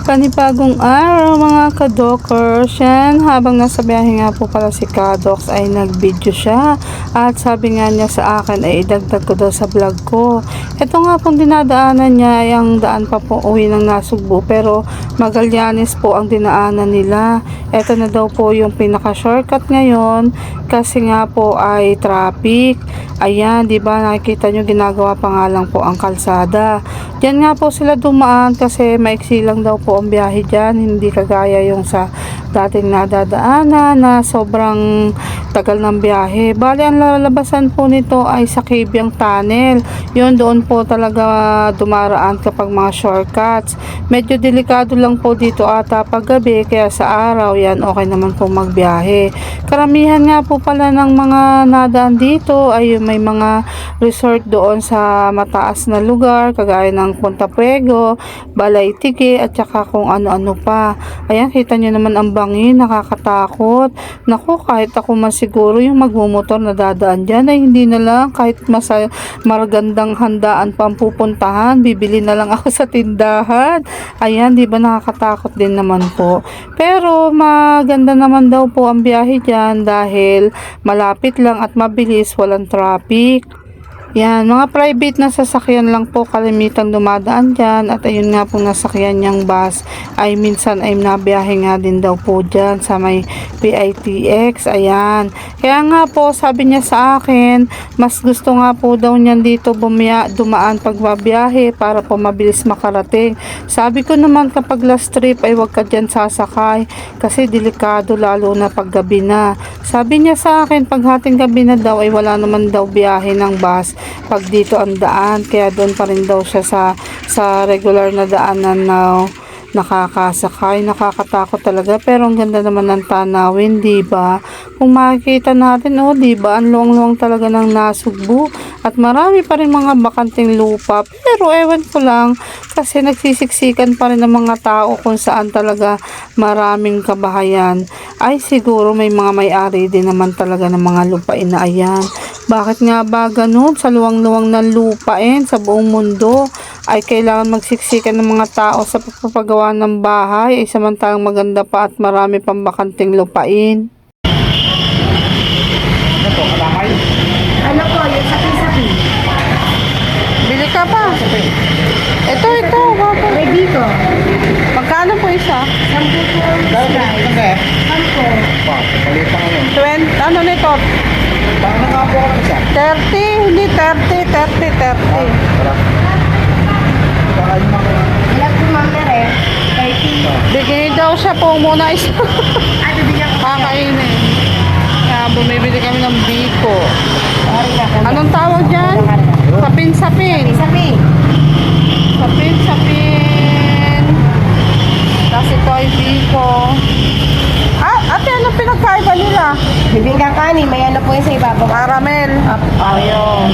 Panibagong araw mga kadokers. Yan, habang nasa biyahe nga po pala si Kadox ay nag-video siya. At sabi nga niya sa akin ay idagdag ko daw sa vlog ko. Ito nga pong dinadaanan niya ay ang daan pa po uwi ng Nasugbu. Pero Magallanes po ang dinaanan nila. Ito na daw po yung pinaka-shortcut ngayon. Kasi nga po ay traffic. Ayan, di ba nakikita nyo ginagawa pa nga lang po ang kalsada. Diyan nga po sila dumaan kasi maiksi lang daw po ang biyahe dyan. Hindi kagaya yung sa dating nadadaanan na sobrang tagal ng biyahe. Bali, ang lalabasan po nito ay sa Kibyang Tunnel. Yun, doon po talaga dumaraan kapag mga shortcuts. Medyo delikado lang po dito ata pag gabi, kaya sa araw yan okay naman po magbiyahe. Karamihan nga po pala ng mga nadaan dito ay may mga resort doon sa mataas na lugar kagaya ng Punta Puego, Balay-Tigi at saka kung ano-ano pa. Ayan, kita nyo naman ang bangin, nakakatakot. Naku, kahit ako man siguro yung magmumotor na dadaan dyan ay hindi na lang kahit maragandang handaan pa ang pupuntahan, bibili na lang ako sa tindahan. Ayan, di ba nakakatakot din naman po. Pero maganda naman daw po ang biyahe dyan dahil malapit lang at mabilis, walang traffic. Yan, mga private na sasakyan lang po kalimitang dumadaan dyan. At ayun nga pong nasakyan niyang bus ay minsan ay nabiyahe nga din daw po dyan sa may PITX. Ayan, kaya nga po sabi niya sa akin, mas gusto nga po daw niyan dito dumaan pagbabiyahe para po mabilis makarating. Sabi ko naman kapag last trip ay wag ka dyan sasakay kasi delikado lalo na pag gabi na. Sabi niya sa akin pag hating gabi na daw ay wala naman daw biyahe ng bus pag dito ang daan, kaya doon pa rin daw siya sa regular na daanan na nakakasakay. Nakakatakot talaga pero ang ganda naman ng tanawin, di ba? Kung makikita natin, oh, di ba, ang luwang-luwang talaga ng Nasugbu at marami pa rin mga bakanting lupa, pero ewan ko lang kasi nagsisiksikan pa rin ng mga tao kung saan talaga maraming kabahayan. Ay siguro may mga may-ari din naman talaga ng mga lupain na ayan. Bakit nga ba ganun? Sa luwang-luwang ng lupain sa buong mundo ay kailangan magsiksikan ng mga tao sa pagpapagawa ng bahay ay samantalang maganda pa at marami pang bakanting lupain. Ano po, kalamay? Ano po, yung sapi-sapi. Bili ka pa. Ito, baba. May dito. Magkano po isa? 10 po. Dahil kasi, 10. wow, maliit pa ngayon. 20, ano nito? Parang nakapo ka isa. 30, hindi 30. Tara. Baka yung mga... Ilang po mamere eh. 30. Bigay daw siya po muna isa. Ay, bibigyan ko. Kakainin. Kaya bumibili kami ng biko. Sorry na. Anong tawag dyan? Sapin-sapin. Sapi. Sapin-sapin. Tapos ito ay biko. Ate, anong pinagkaiba nila? Bibingkang kanin, may ano po yung sa ibabaw. Caramel. Ayun.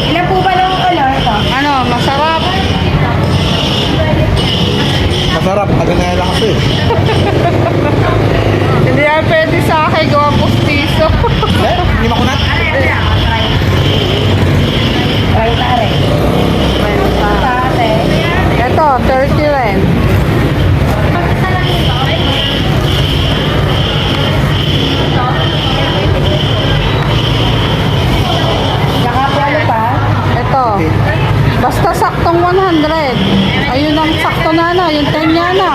Ilan po ba ng ano ito? Ano, masarap. Masarap, taganaya lang kasi. Hindi yan pwede sa akin, gawa pustiso. Hindi makunat? Try tare. Tate. Ito, 30 rin. Saka po ano pa? Ito. Basta saktong 100. Ayun ang sakto na na. Yung 10 niya na.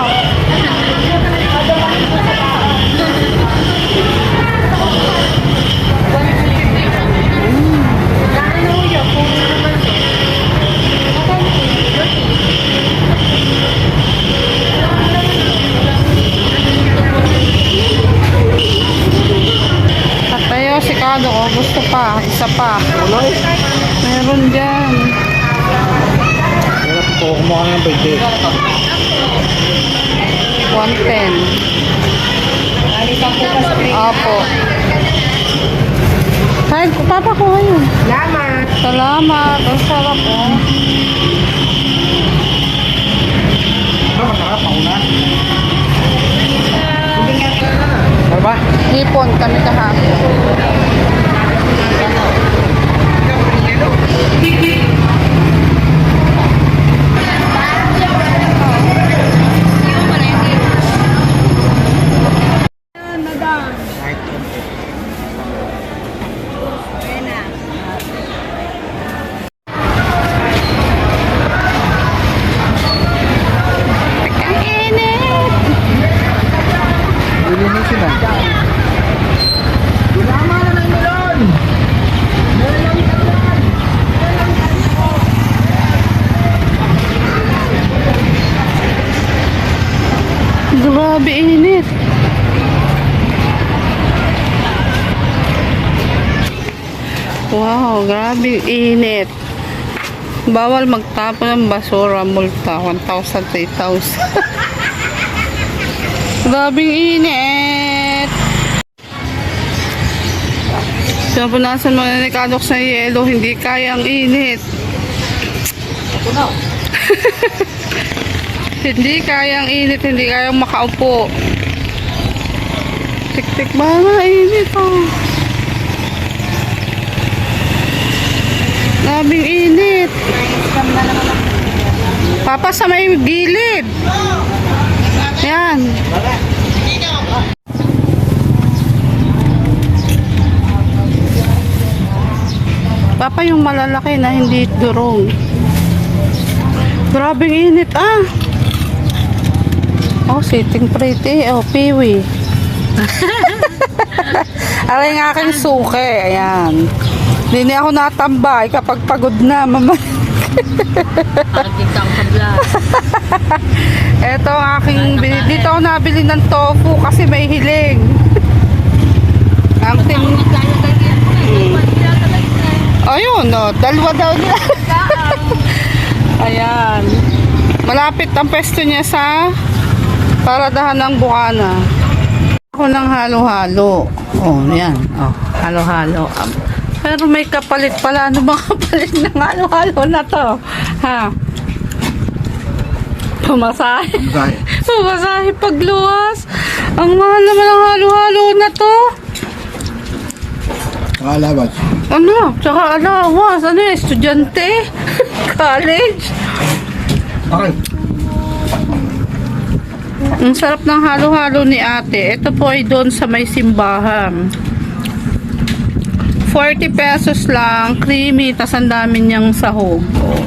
At tayo si Kado ko. Gusto pa. Isa pa. Uloy. Meron dyan. Hirap po, kumuha ng 20. 110. Alisan po pa sa plate. Opo. Ay, papakuha yun. Salamat. Salamat. Ang sarap oh. Ito, masarap, makunat. Bibingkang kanin. Ano ba? Hipon kami kahapon. Grabe init. Wow, grabe init. Bawal magtapon ng basura, multa 1,000, 3,000. Grabe init. Pinupunasan mo na ni Kadox sa yelo, hindi kayang init. Hindi kayang init, hindi kayang makaupo. Tik-tik ba na init oh. Grabing init. Papa sa may gilid. Yan. Papa yung malalaki na hindi durong. Grabing init ah. Oh, sitting pretty. Oh, piwi. Aray ng aking suke. Ayan. Hindi ako natambay kapag pagod na, mama. Ito ang aking, dito ako nabili ng tofu kasi may hiling. Ang ayun, no, dalawa daw niya. Ayan. Malapit ang pwesto niya sa paradahan ng Bukana. Ako ng halo-halo. Oh, yan. Oh, halo-halo. Pero may kapalit pala. Ano ba kapalit ng halo-halo na to? Ha? Pumasahe. Pumasahe pagluwas. Ang mahal naman ang halo-halo na to. Nakalabas. Ano? Tsaka alawas. Ano yun? Estudyante? College? Okay. Ang sarap ng halo-halo ni ate. Ito po ay doon sa may simbahan. 40 pesos lang, creamy, tas ang dami niyang sahog. Oh,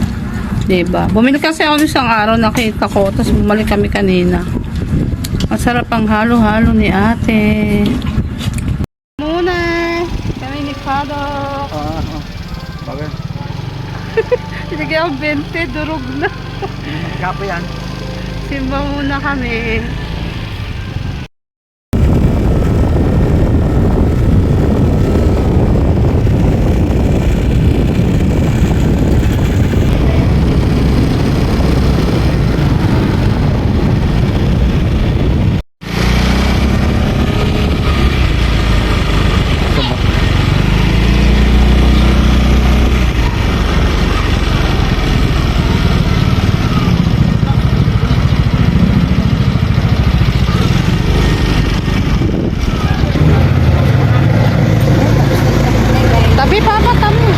diba? Bumili kasi ako isang araw, nakita ko, tas bumalik kami kanina. Ang sarap ang halo-halo ni ate. Muna, kami ni Kado. Bagay. Hindi kaya 20, durog na. Kapo yan. Simba muna kami. Tabi papa, tabi.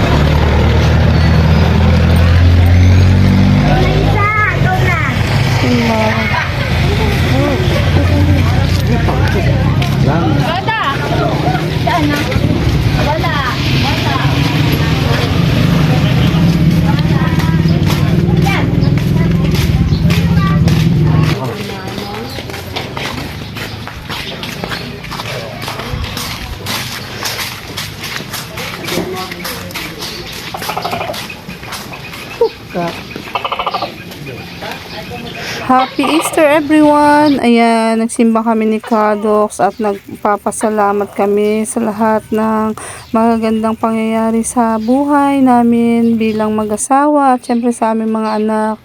Happy Easter everyone! Ayan, nagsimba kami ni Kadox at nagpapasalamat kami sa lahat ng magagandang pangyayari sa buhay namin bilang mag-asawa at syempre sa aming mga anak.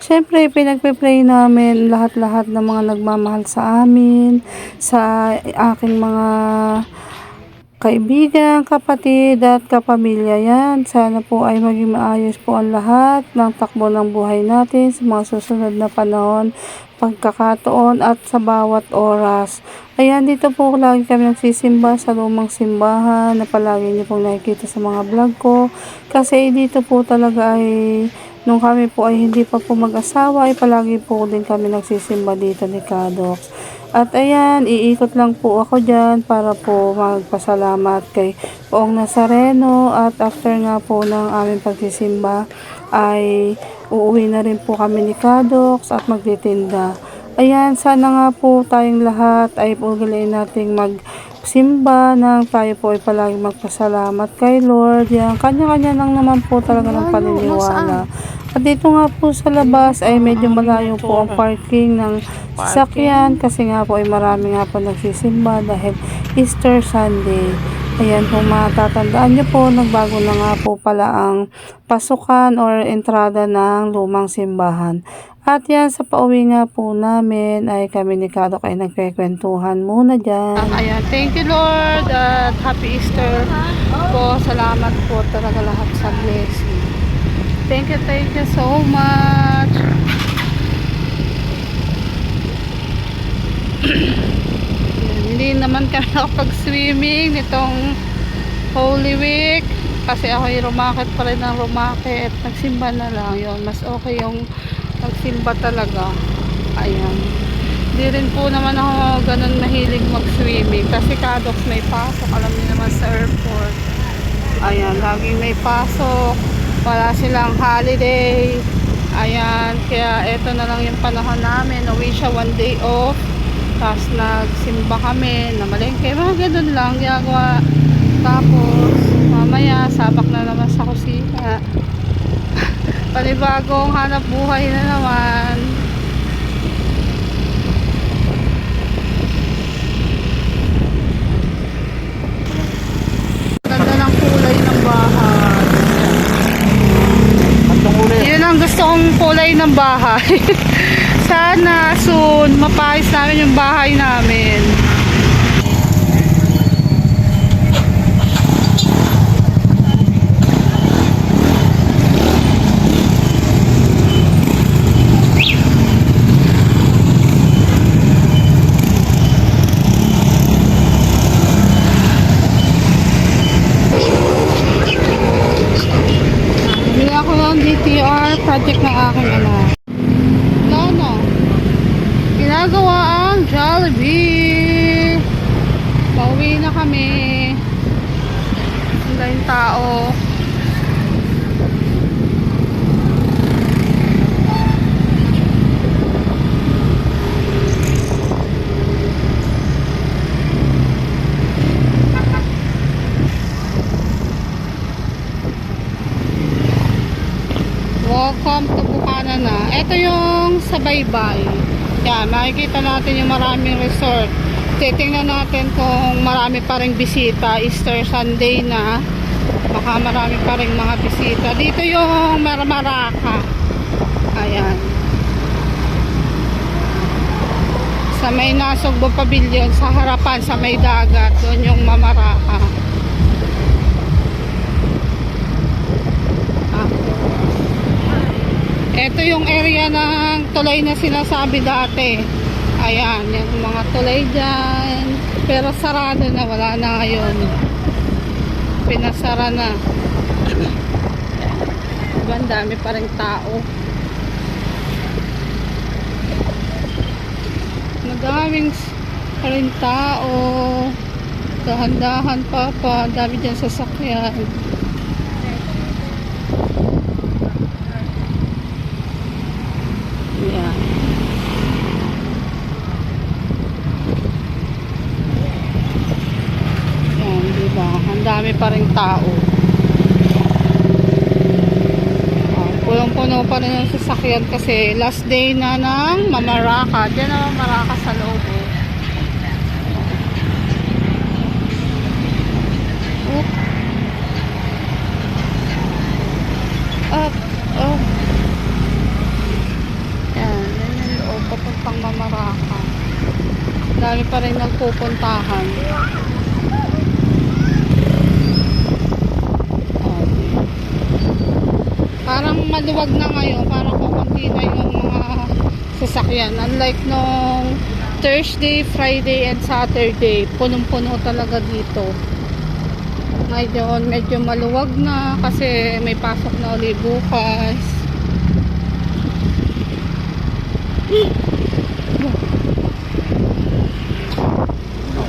Syempre, pinagpe-pray namin lahat-lahat ng mga nagmamahal sa amin, sa aking mga kaibigan, kapatid at kapamilya yan. Sana po ay maging maayos po ang lahat ng takbo ng buhay natin sa mga susunod na panahon, pagkakataon at sa bawat oras. Ayan, dito po lagi kami nagsisimba sa lumang simbahan na palagi niyo pong nakikita sa mga vlog ko. Kasi dito po talaga ay nung kami po ay hindi pa po mag-asawa ay palagi po din kami nagsisimba dito ni Kadox. At ayan, iikot lang po ako dyan para po magpasalamat kay Poong Nazareno. At after nga po ng aming pagsisimba ay uuwi na rin po kami ni Kadox at magtitinda. Ayan, sana nga po tayong lahat ay ugaliin nating magsimba nang tayo po ay palagi magpasalamat kay Lord. Yan, kanya-kanya lang naman po talaga ng paniniwala. At dito nga po sa labas ay medyo malayo po ang parking ng sasakyan kasi nga po ay marami nga po nagsisimba dahil Easter Sunday. Ayan po, matatandaan nyo po, nagbago na nga po pala ang pasukan or entrada ng lumang simbahan. At yan, sa pauwi nga po namin ay kami ni Kadok ay nagkikwentuhan muna dyan. Ayan, thank you Lord at Happy Easter po. Salamat po talaga lahat sa blessing. Thank you so much. Hindi naman kami nakapag-swimming nitong Holy Week kasi ako ay rumakit pa rin ng rumakit. Nagsimba na lang yun. Mas okay yung nagsimba talaga. Ayan. Hindi rin po naman ako ganun mahilig mag-swimming kasi Kadok may pasok. Alam niyo naman sa airport. Ayan. Laging may pasok. Wala silang holiday. Ayan. Kaya eto na lang yung panahon namin. Uwi siya 1 day off. Tapos nagsimba kami na malengke, mga ganun lang ginagawa. Tapos mamaya sabak na naman sa kusina. Panibagong hanap buhay na naman. Ganda ng kulay ng bahay. Yun ang gusto kong kulay ng bahay. Sana soon mapayos namin yung bahay namin. Bili ako ng DTR project ng aking anak. Ginagawa ang Jollibee. Pauwi na kami. Ang daming tao. Welcome to Bukanana. Ito yung sa Baybay. Yan, makikita natin yung maraming resort. Titingnan natin kung marami pa ring bisita. Easter Sunday na. Baka marami pa ring mga bisita. Dito yung Marmaraka. Ayan. Sa may Nasugbo Pavilion, sa harapan, sa may dagat. Doon yung Mamaraka. Ito yung area ng tulay na sinasabi dati. Ayan, yung mga tulay dyan. Pero sarado na, wala na ngayon. Pinasara na. Diba, ang dami pa rin tao. Madaming pa rin tao. Dahan-dahan pa. Dami dyan sasakyan. Yeah. Yan, diba? Ang dami pa rin tao. Punong-puno pa rin yung sasakyan kasi last day na ng Mamaraka. Diyan na Mamaraka sa loob. Papuntang Mamaraka. Dami pa rin nagpupuntahan. Parang maluwag na ngayon. Parang kukunti na yung mga sasakyan. Unlike nung Thursday, Friday, and Saturday. Punong-puno talaga dito. Ngayon, medyo maluwag na kasi may pasok na ulit bukas.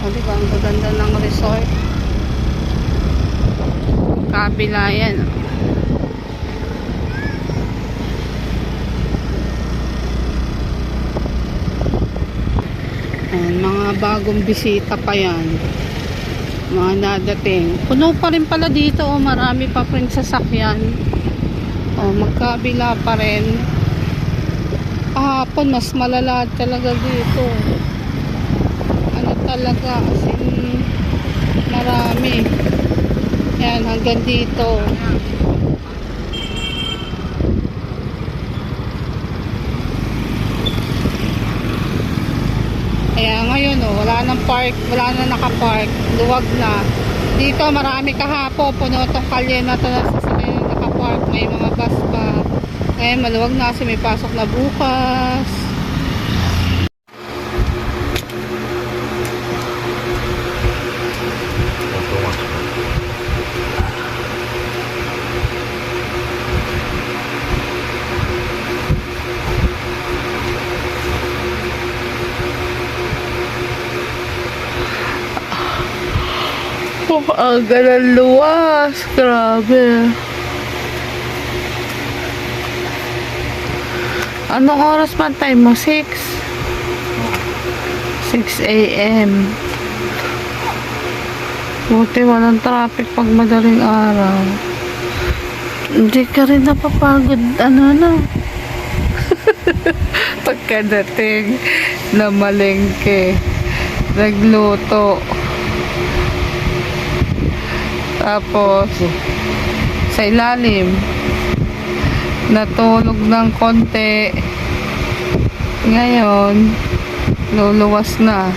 Diba, ang gaganda ng resort. Kabila yan. Ayan, mga bagong bisita pa yan. Mga nadating. Puno pa rin pala dito. Marami pa rin sasakyan. Magkabila pa rin. Kahapon mas malala talaga dito. Ano talaga, as in, marami. Yan, hanggang dito. Kaya ngayon wala nang park, wala na nakapark, luwag na. Dito marami kahapon, puno tong kalye na to na sasakyan na nakapark, may mga bus pa. Kaya maluwag na kasi may pasok na bukas. Ang ganang luwas. Grabe. Anong oras pa time mo? 6? 6 a.m. Buti walang traffic pag madaling araw. Hindi ka rin napapagod. Ano? Pagkadating na malengke. Nagluto. Tapos, sa ilalim, natulog ng konti. Ngayon, luluwas na.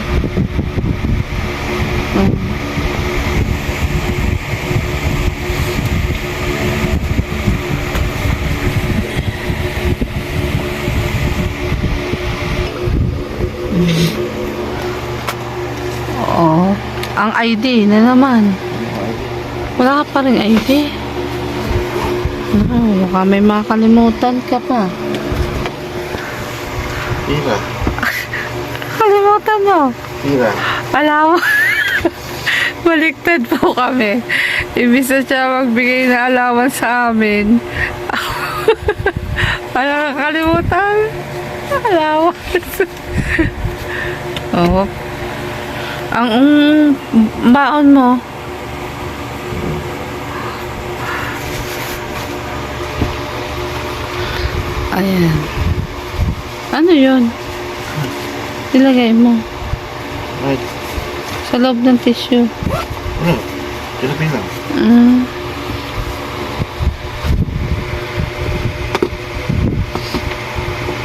Oo. Ang ID na naman. Wala ka pa rin ID. Baka may makalimutan ka pa. Tira. Kalimutan mo. Tira. Alam mo. Baliktad po kami. Ibig na siya magbigay na alawan sa amin. Wala kang kalimutan. Alawan. Oo. Ang baon mo. Ayan. Ano yun? Ilagay mo. Right. Sa loob ng tissue. Ano? Tinapin lang.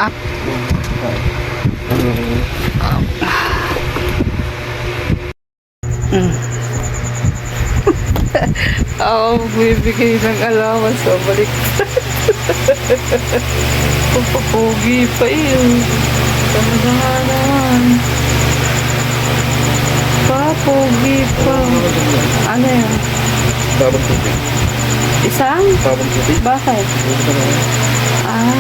Up. Ako magbibigay ng alawan sa balik. Papapogi pa yun. Tama nga naman. Papogi pa. Ano yun? Sabon tubig. Isang? Sabon tubig. Bakit? Ah.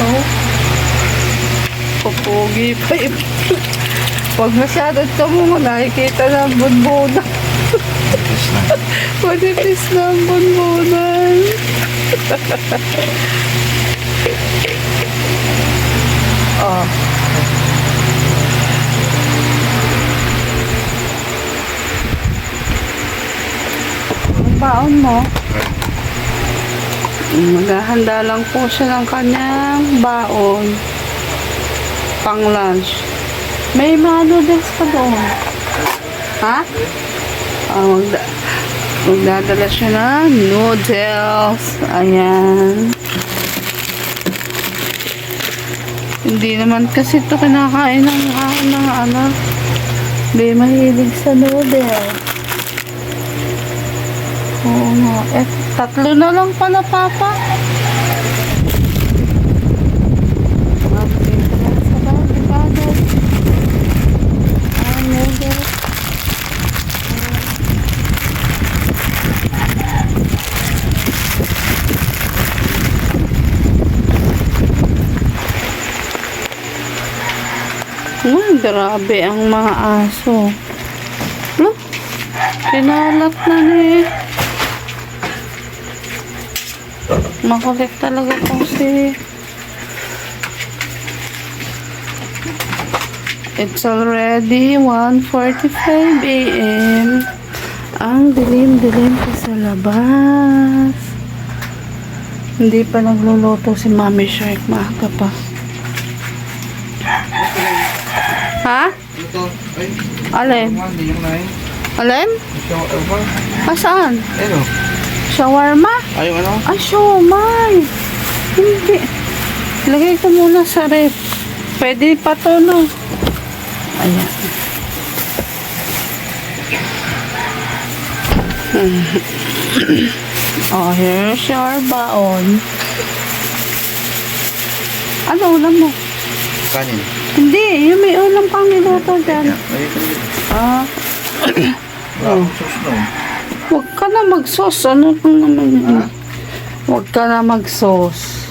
Oh. Papogi pa yun. Huwag masyadong mo nakikita ng bunbunan. Manipis na ang bunbunan. Oh. Ang baon mo? Maghahanda lang po siya ng kanyang baon. Pang lunch. May mga noodles pa doon. Ha? Magdadala siya ng noodles. Ayan. Hindi naman kasi ito kinakain ng ano. Hindi mahilig sa noodles. Oo nga. Tatlo na lang pala, Papa. Grabe ang mga aso. Look, kinalat na ni. Makulit talaga po si It's already 1:45 a.m. Ang dilim-dilim pa sa labas. Hindi pa nagluluto si Mami Shark. Maaga pa. Ha? Ito. Ay. Alin? Hindi yung nine. Alin? Show over. Saan? Ano? Shawarma? Ay, ano? Ay, siomay. Hindi. Lagay ko muna sa rep. Pwede pa to, no? Ayan. Oh, here's your baon. Ano ulam mo? Kanin. Hindi, yung may ulam pang niluto dyan. Ay, ito. Ah, Wow, sauce no. huwag ka na mag-sauce. Ano kung naman yun? Huwag ka na mag-sauce.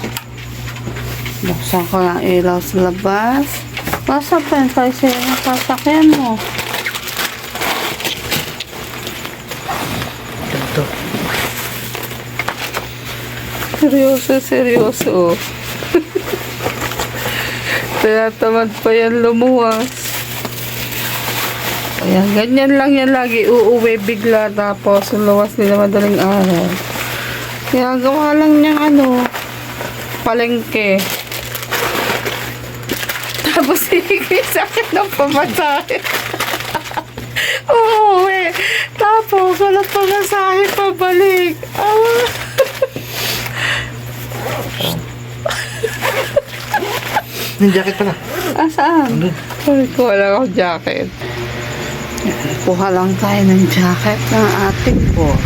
Buksan ko ng ilaw sa labas. Nasa pa yun tayo sa sasakyan mo. Ito. Seryoso. Tinatamad pa yan lumuwas. Ayan, ganyan lang yan lagi. Uuwi bigla tapos luluwas nila madaling araw. Ginagawa lang niyang palengke. Tapos hihigay sa akin ng pamasahe. Uuwi. Tapos wala pamasahe pabalik. Yung jacket pala. Saan? Andun. Sabi ko, wala akong jacket. Kuha lang tayo ng jacket ng ating boss.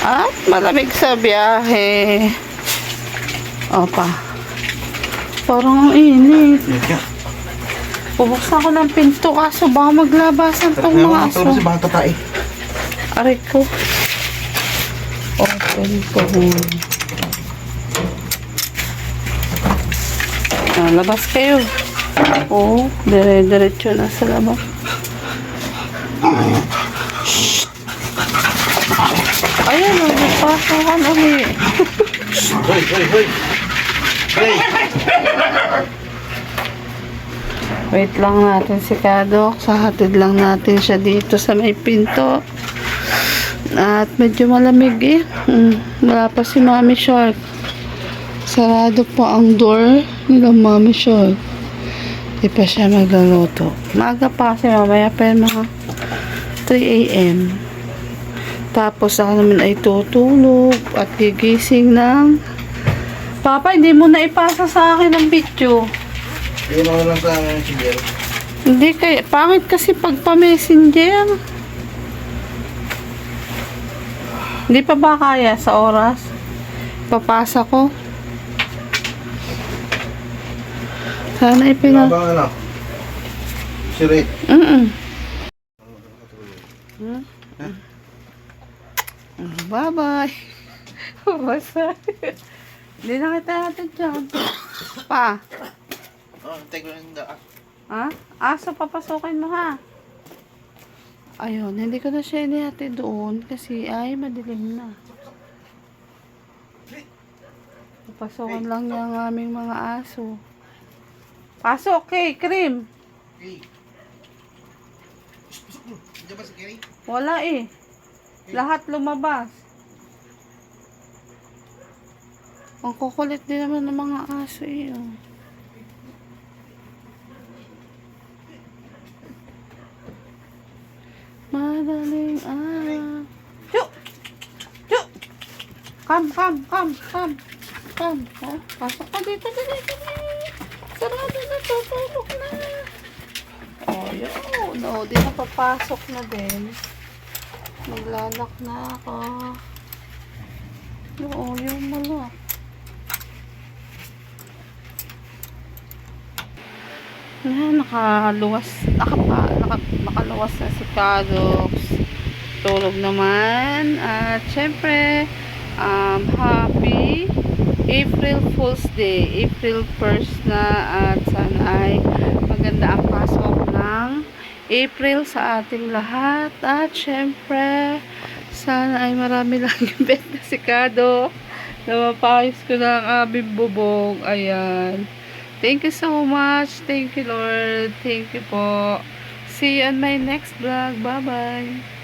At malamig sa biyahe. Opa. Parang ang init. Yan. Bubuksan ko ng pinto kaso baka maglabasan tong mga aso. Ito si bata tayo. Aray ko. Open ko. Labas kayo. Oo, dire-diretso na sa labas. Ayan, nagpasakan ulit. Hoy! Hey! Wait lang natin si Kadok. Sahatid lang natin siya dito sa may pinto. At medyo malamig eh. Wala pa si Mami Shark. Sarado pa ang door nila Mami Shark. Di pa siya magluluto. Maaga pa kasi mamaya pa yung mga 3 a.m. Tapos ako naman ay tutulog at gigising ng Papa, hindi mo na ipasa sa akin ang video. Hindi mo lang sa sigil. Hindi kaya, pangit kasi pag pa-messenger. Hindi pa ba kaya sa oras? Papasa ko. Sana Habang ano? Si Ray. Bye-bye. Basta. Hindi na kita natin dyan. Pa. Oh, take mo yung daan. Ha? So papasukin mo ha. Ayun, hindi ko na siya inihati doon kasi ay madilim na. Papasukin lang niya ang aming mga aso. Pasok, kay Cream. Hey. Diyan ba si Kerry? Wala eh. Lahat lumabas. Ang kukulit din naman ng mga aso eh. Oh. Madaling araw. Chuk! Chuk! Come. Oh, pasok ka dito. Sarado na, tutulog na. Oh, yun. No, di na papasok na din. Maglalak na ako. Oo, yung malak. Nakaluwas na si Kadox. Tulog naman. At syempre, happy April Fool's Day. April 1st na at sana ay maganda ang pasok ng April sa ating lahat. At syempre, sana ay marami lang yung bet na si Kadox. Na mapayos ko na ang aming bubong. Ayan. Thank you so much. Thank you, Lord. Thank you po. See you on my next vlog. Bye-bye.